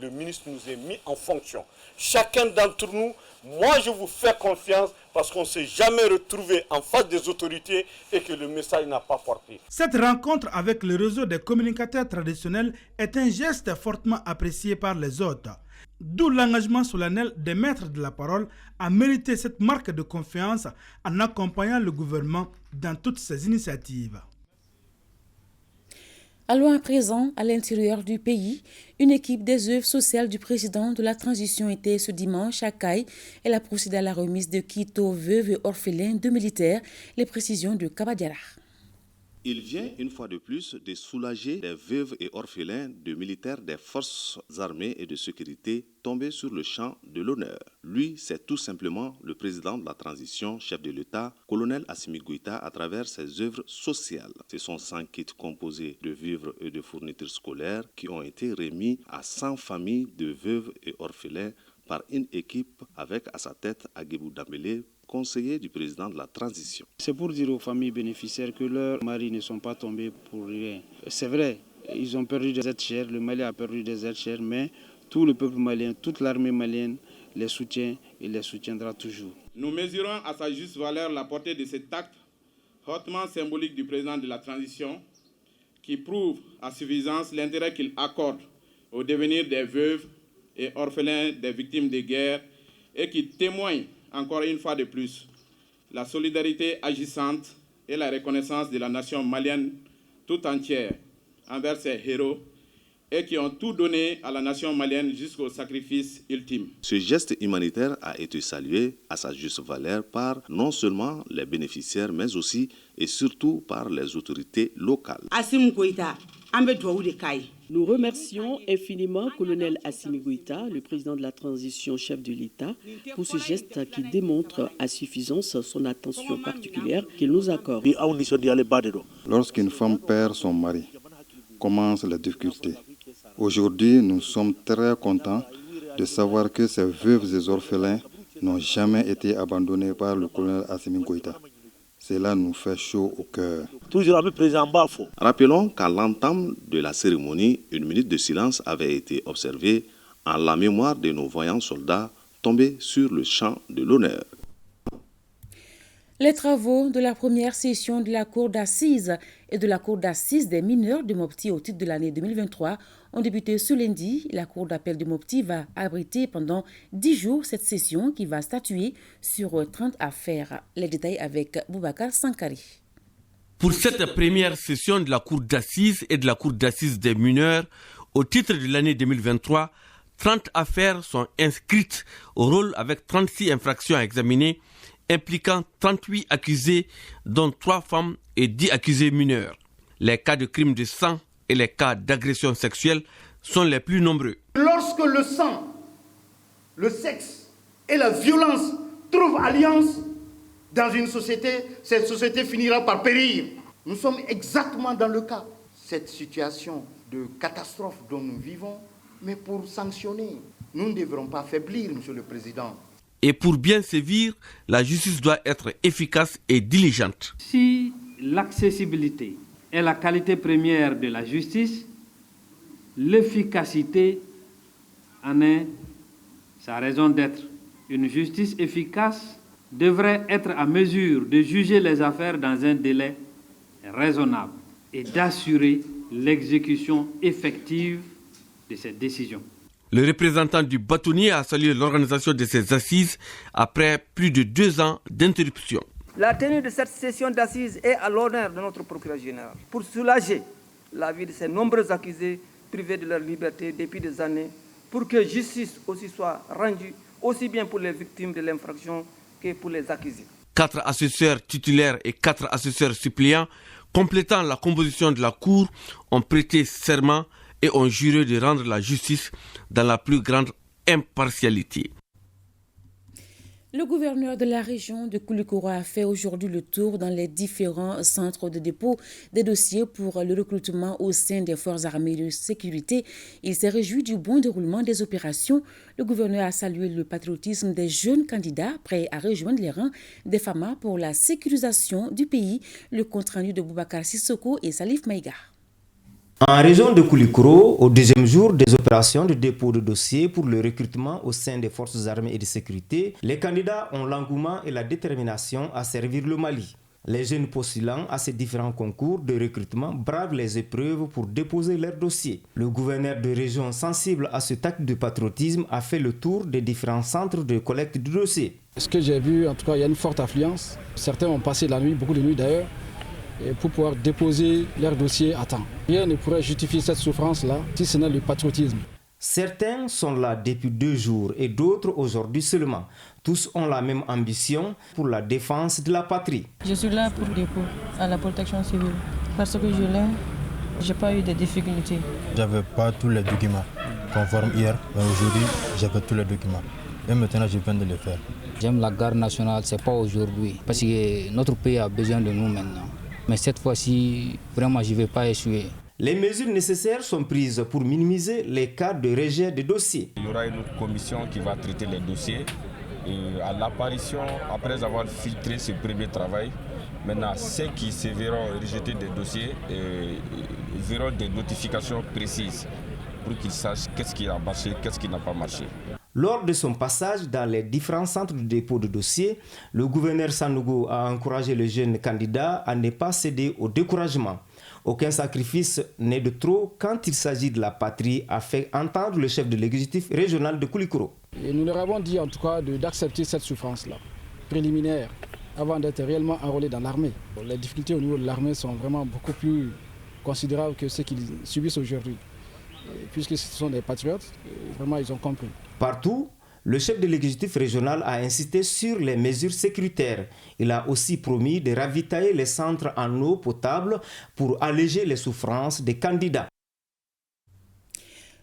Le ministre nous est mis en fonction. Chacun d'entre nous, moi je vous fais confiance parce qu'on ne s'est jamais retrouvé en face des autorités et que le message n'a pas porté. Cette rencontre avec le réseau des communicateurs traditionnels est un geste fortement apprécié par les autres. D'où l'engagement solennel des maîtres de la parole à mériter cette marque de confiance en accompagnant le gouvernement dans toutes ses initiatives. Allons à présent à l'intérieur du pays. Une équipe des œuvres sociales du président de la transition était ce dimanche à Caille. Elle a procédé à la remise de kits aux veuves et orphelins de militaires. Les précisions de Kabadiara. Il vient une fois de plus de soulager les veuves et orphelins de militaires des forces armées et de sécurité tombés sur le champ de l'honneur. Lui, c'est tout simplement le président de la transition, chef de l'État, colonel Assimi Goïta, à travers ses œuvres sociales. Ce sont 100 kits composés de vivres et de fournitures scolaires qui ont été remis à 100 familles de veuves et orphelins par une équipe avec à sa tête Aguebou Dambélé, conseiller du président de la transition. C'est pour dire aux familles bénéficiaires que leurs maris ne sont pas tombés pour rien. C'est vrai, ils ont perdu des êtres chers, le Mali a perdu des êtres chers, mais tout le peuple malien, toute l'armée malienne les soutient et les soutiendra toujours. Nous mesurons à sa juste valeur la portée de cet acte hautement symbolique du président de la transition qui prouve à suffisance l'intérêt qu'il accorde au devenir des veuves et orphelins des victimes de guerre et qui témoigne encore une fois de plus la solidarité agissante et la reconnaissance de la nation malienne tout entière envers ses héros et qui ont tout donné à la nation malienne jusqu'au sacrifice ultime. Ce geste humanitaire a été salué à sa juste valeur par non seulement les bénéficiaires mais aussi et surtout par les autorités locales. Assimi Goïta, ambe douaou de Caille. Nous remercions infiniment colonel Assimi Goïta, le président de la transition, chef de l'État, pour ce geste qui démontre à suffisance son attention particulière qu'il nous accorde. Lorsqu'une femme perd son mari, commencent les difficultés. Aujourd'hui, nous sommes très contents de savoir que ces veuves et orphelins n'ont jamais été abandonnés par le colonel Assimi Goïta. Cela nous fait chaud au cœur. Rappelons qu'à l'entame de la cérémonie, une minute de silence avait été observée en la mémoire de nos voyants soldats tombés sur le champ de l'honneur. Les travaux de la première session de la Cour d'assises et de la Cour d'assises des mineurs de Mopti au titre de l'année 2023 ont débuté ce lundi. La Cour d'appel de Mopti va abriter pendant 10 jours cette session qui va statuer sur 30 affaires. Les détails avec Boubacar Sankari. Pour cette première session de la Cour d'assises et de la Cour d'assises des mineurs, au titre de l'année 2023, 30 affaires sont inscrites au rôle avec 36 infractions à examiner, impliquant 38 accusés, dont 3 femmes et 10 accusés mineurs. Les cas de crimes de sang et les cas d'agression sexuelle sont les plus nombreux. Lorsque le sang, le sexe et la violence trouvent alliance dans une société, cette société finira par périr. Nous sommes exactement dans le cas. Cette situation de catastrophe dont nous vivons, mais pour sanctionner, nous ne devrons pas faiblir, Monsieur le Président. Et pour bien sévir, la justice doit être efficace et diligente. Si l'accessibilité est la qualité première de la justice, l'efficacité en est sa raison d'être. Une justice efficace devrait être à mesure de juger les affaires dans un délai raisonnable et d'assurer l'exécution effective de ces décisions. Le représentant du bâtonnier a salué l'organisation de ces assises après plus de 2 ans d'interruption. La tenue de cette session d'assises est à l'honneur de notre procureur général pour soulager la vie de ces nombreux accusés privés de leur liberté depuis des années, pour que justice aussi soit rendue aussi bien pour les victimes de l'infraction que pour les accusés. 4 assesseurs titulaires et 4 assesseurs suppléants, complétant la composition de la Cour, ont prêté serment et ont juré de rendre la justice dans la plus grande impartialité. Le gouverneur de la région de Koulikoro a fait aujourd'hui le tour dans les différents centres de dépôt des dossiers pour le recrutement au sein des forces armées de sécurité. Il s'est réjoui du bon déroulement des opérations. Le gouverneur a salué le patriotisme des jeunes candidats prêts à rejoindre les rangs des FAMA pour la sécurisation du pays. Le compte rendu de Boubacar Sissoko et Salif Maïga. En région de Koulikoro, au 2e jour des opérations de dépôt de dossiers pour le recrutement au sein des forces armées et de sécurité, les candidats ont l'engouement et la détermination à servir le Mali. Les jeunes postulant à ces différents concours de recrutement bravent les épreuves pour déposer leurs dossiers. Le gouverneur de région sensible à cet acte de patriotisme a fait le tour des différents centres de collecte de dossiers. Ce que j'ai vu, en tout cas, il y a une forte affluence. Certains ont passé la nuit, beaucoup de nuits d'ailleurs, pour pouvoir déposer leurs dossiers à temps. Rien ne pourrait justifier cette souffrance-là si ce n'est le patriotisme. Certains sont là depuis 2 jours et d'autres aujourd'hui seulement. Tous ont la même ambition pour la défense de la patrie. Je suis là pour dépôt à la protection civile parce que je l'ai, j'ai pas eu de difficultés. J'avais pas tous les documents conformes hier, mais aujourd'hui j'avais tous les documents. Et maintenant je viens de les faire. J'aime la garde nationale, c'est pas aujourd'hui parce que notre pays a besoin de nous maintenant. Mais cette fois-ci, vraiment, je ne vais pas échouer. Les mesures nécessaires sont prises pour minimiser les cas de rejet des dossiers. Il y aura une autre commission qui va traiter les dossiers. Et à l'apparition, après avoir filtré ce premier travail, maintenant, ceux qui se verront rejeter des dossiers verront des notifications précises pour qu'ils sachent qu'est-ce qui a marché, qu'est-ce qui n'a pas marché. Lors de son passage dans les différents centres de dépôt de dossiers, le gouverneur Sanogo a encouragé les jeunes candidats à ne pas céder au découragement. Aucun sacrifice n'est de trop quand il s'agit de la patrie, a fait entendre le chef de l'exécutif régional de Koulikoro. Et nous leur avons dit en tout cas d'accepter cette souffrance-là, préliminaire, avant d'être réellement enrôlés dans l'armée. Les difficultés au niveau de l'armée sont vraiment beaucoup plus considérables que ce qu'ils subissent aujourd'hui. Puisque ce sont des patriotes, vraiment ils ont compris. Partout, le chef de l'exécutif régional a insisté sur les mesures sécuritaires. Il a aussi promis de ravitailler les centres en eau potable pour alléger les souffrances des candidats.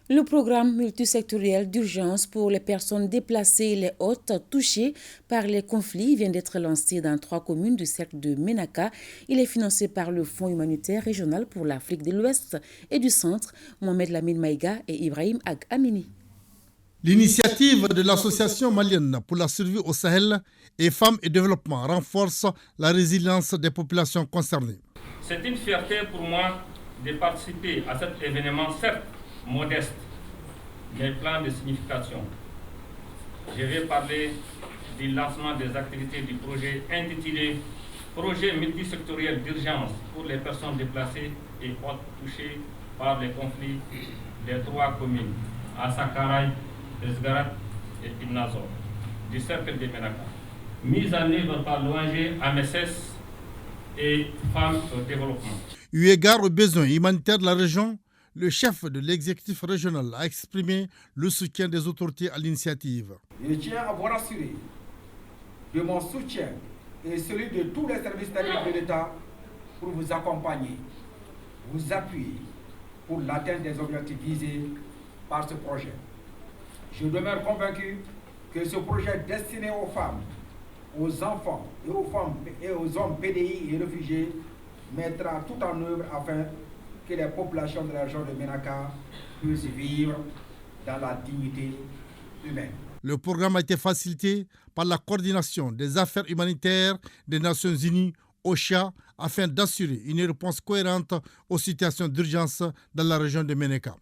Le programme multisectoriel d'urgence pour les personnes déplacées et les hôtes touchées par les conflits vient d'être lancé dans 3 communes du cercle de Ménaka. Il est financé par le Fonds humanitaire régional pour l'Afrique de l'Ouest et du Centre, Mohamed Lamine Maïga et Ibrahim Ag Amini. L'initiative de l'Association malienne pour la survie au Sahel et Femmes et Développement renforce la résilience des populations concernées. C'est une fierté pour moi de participer à cet événement, certes modeste, mais plein de signification. Je vais parler du lancement des activités du projet intitulé Projet multisectoriel d'urgence pour les personnes déplacées et hôtes touchées par les conflits des 3 communes, Assakaray, Esgarat et Ibnazor, du cercle de Ménaka. Mise en œuvre par l'ONG AMSS et Femmes au Développement. Eu égard aux besoins humanitaires de la région, le chef de l'exécutif régional a exprimé le soutien des autorités à l'initiative. Je tiens à vous rassurer de mon soutien et celui de tous les services techniques de l'État pour vous accompagner, vous appuyer pour l'atteinte des objectifs visés par ce projet. Je demeure convaincu que ce projet destiné aux femmes, aux enfants et aux hommes PDI et réfugiés mettra tout en œuvre afin que les populations de la région de Ménaka puissent vivre dans la dignité humaine. Le programme a été facilité par la coordination des affaires humanitaires des Nations Unies, OCHA, afin d'assurer une réponse cohérente aux situations d'urgence dans la région de Ménaka.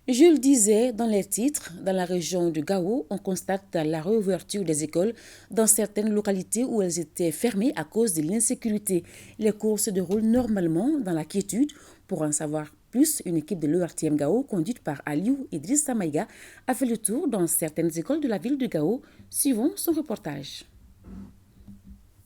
Je le disais dans les titres, dans la région de Gao, on constate la réouverture des écoles dans certaines localités où elles étaient fermées à cause de l'insécurité. Les cours se déroulent normalement dans la quiétude. Pour en savoir plus, une équipe de l'ERTM Gao, conduite par Aliou Idrissa Maïga, a fait le tour dans certaines écoles de la ville de Gao. Suivons son reportage.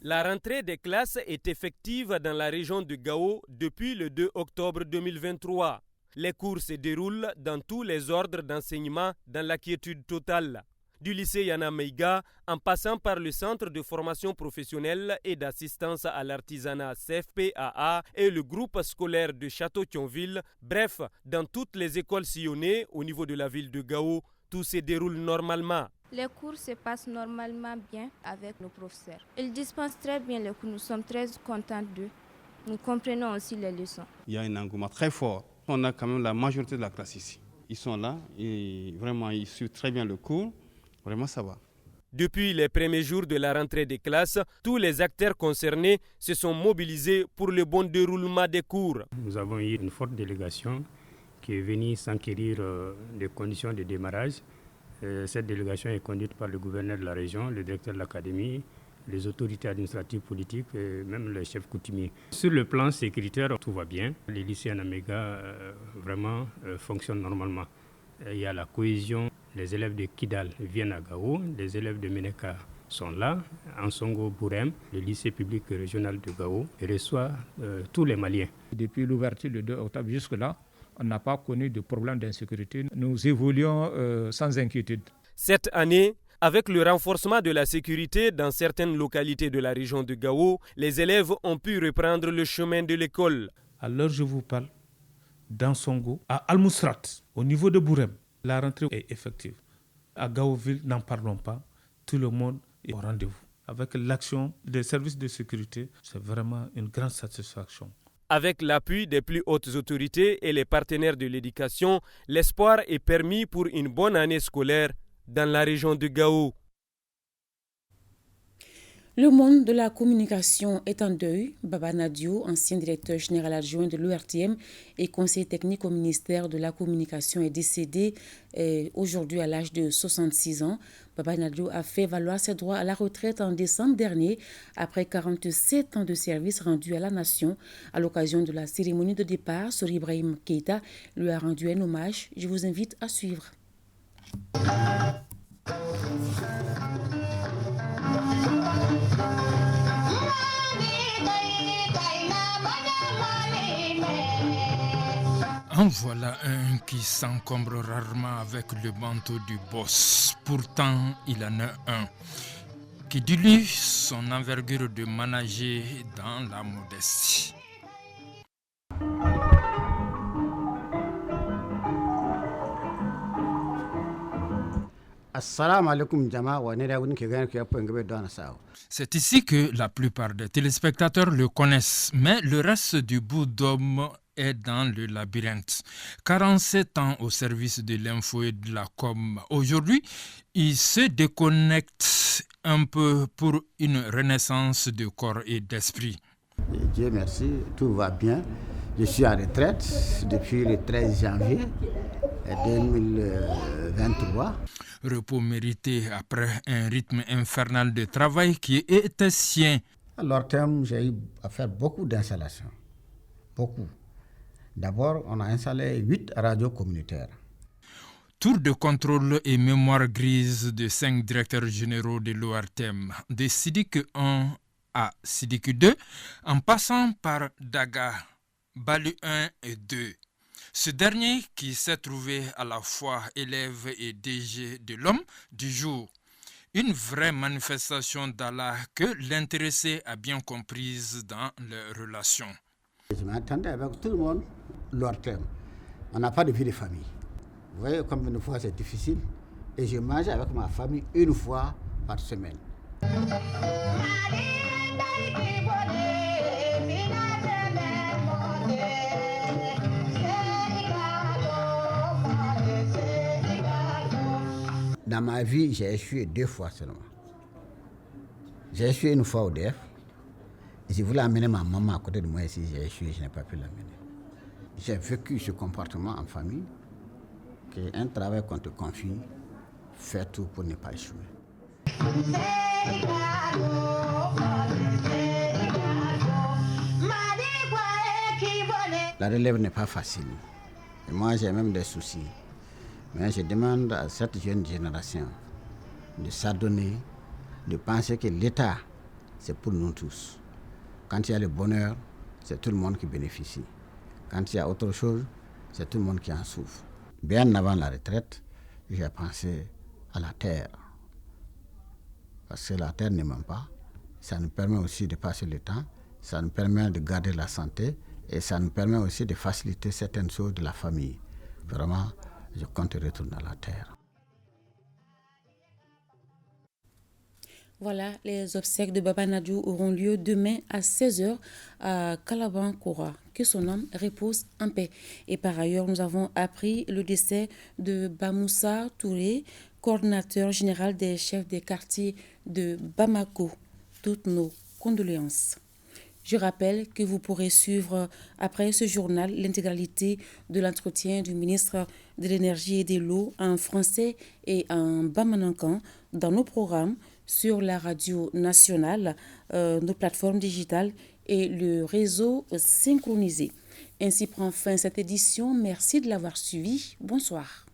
La rentrée des classes est effective dans la région de Gao depuis le 2 octobre 2023. Les cours se déroulent dans tous les ordres d'enseignement dans la quiétude totale. Du lycée Yana Maïga, en passant par le centre de formation professionnelle et d'assistance à l'artisanat CFPAA et le groupe scolaire de Château-Thionville, bref, dans toutes les écoles sillonnées au niveau de la ville de Gao, tout se déroule normalement. Les cours se passent normalement bien avec nos professeurs. Ils dispensent très bien les cours, nous sommes très contents d'eux. Nous comprenons aussi les leçons. Il y a un engouement très fort. On a quand même la majorité de la classe ici. Ils sont là et vraiment ils suivent très bien le cours. Vraiment ça va. Depuis les premiers jours de la rentrée des classes, tous les acteurs concernés se sont mobilisés pour le bon déroulement des cours. Nous avons eu une forte délégation qui est venue s'enquérir des conditions de démarrage. Cette délégation est conduite par le gouverneur de la région, le directeur de l'académie, les autorités administratives, politiques et même les chefs coutumiers. Sur le plan sécuritaire, tout va bien. Les lycées Anaméga vraiment fonctionnent normalement. Il y a la cohésion. Les élèves de Kidal viennent à Gao, les élèves de Ménaka sont là, Ansongo Bourem, le lycée public régional de Gao, reçoit tous les Maliens. Depuis l'ouverture le 2 octobre jusque-là, on n'a pas connu de problème d'insécurité. Nous évoluons sans inquiétude. Cette année, avec le renforcement de la sécurité dans certaines localités de la région de Gao, les élèves ont pu reprendre le chemin de l'école. À l'heure je vous parle, dans Songo, à Al-Mousrat, au niveau de Bourem, la rentrée est effective. À Gaoville, n'en parlons pas, tout le monde est au rendez-vous. Avec l'action des services de sécurité, c'est vraiment une grande satisfaction. Avec l'appui des plus hautes autorités et les partenaires de l'éducation, l'espoir est permis pour une bonne année scolaire dans la région de Gao. Le monde de la communication est en deuil. Baba Nadio, ancien directeur général adjoint de l'ERTM et conseiller technique au ministère de la Communication, est décédé aujourd'hui à l'âge de 66 ans. Baba Nadio a fait valoir ses droits à la retraite en décembre dernier après 47 ans de service rendu à la nation. À l'occasion de la cérémonie de départ, Sori Ibrahim Keïta lui a rendu un hommage. Je vous invite à suivre. En voilà un qui s'encombre rarement avec le manteau du boss. Pourtant, il en a un qui dilue son envergure de manager dans la modestie. C'est ici que la plupart des téléspectateurs le connaissent, mais le reste du bout d'homme est dans le labyrinthe. 47 ans au service de l'info et de la com. Aujourd'hui, il se déconnecte un peu pour une renaissance de corps et d'esprit. Dieu merci, tout va bien. Je suis en retraite depuis le 13 janvier 2023. Repos mérité après un rythme infernal de travail qui était sien. À leur terme, j'ai eu à faire beaucoup d'installations. Beaucoup. D'abord, on a installé 8 radios communautaires. Tour de contrôle et mémoire grise de 5 directeurs généraux de l'ORTM, de Sidik 1 à Sidik 2, en passant par Daga, Balu 1 et 2. Ce dernier qui s'est trouvé à la fois élève et DG de l'homme du jour. Une vraie manifestation d'Allah que l'intéressé a bien comprise dans leurs relations. Je m'entendais avec tout le monde, l'ORTM. On n'a pas de vie de famille. Vous voyez combien de fois c'est difficile. Et je mange avec ma famille une fois par semaine. Dans ma vie, j'ai échoué 2 fois seulement. J'ai échoué une fois au DEF. Je voulais amener ma maman à côté de moi ici, j'ai échoué, je n'ai pas pu l'amener. J'ai vécu ce comportement en famille, qu'un travail qu'on te confie, fais tout pour ne pas échouer. La relève n'est pas facile. Et moi, j'ai même des soucis. Mais je demande à cette jeune génération de s'adonner, de penser que l'État, c'est pour nous tous. Quand il y a le bonheur, c'est tout le monde qui bénéficie. Quand il y a autre chose, c'est tout le monde qui en souffre. Bien avant la retraite, j'ai pensé à la terre. Parce que la terre ne ment pas. Ça nous permet aussi de passer le temps, ça nous permet de garder la santé et ça nous permet aussi de faciliter certaines choses de la famille. Vraiment, je compte retourner à la terre. Voilà, les obsèques de Baba Nadiou auront lieu demain à 16h à Kalaban-Koura. Que son âme repose en paix. Et par ailleurs, nous avons appris le décès de Bamoussa Touré, coordinateur général des chefs des quartiers de Bamako. Toutes nos condoléances. Je rappelle que vous pourrez suivre après ce journal l'intégralité de l'entretien du ministre de l'Énergie et de l'Eau en français et en bamanankan dans nos programmes sur la radio nationale, nos plateformes digitales et le réseau synchronisé. Ainsi prend fin cette édition. Merci de l'avoir suivi. Bonsoir.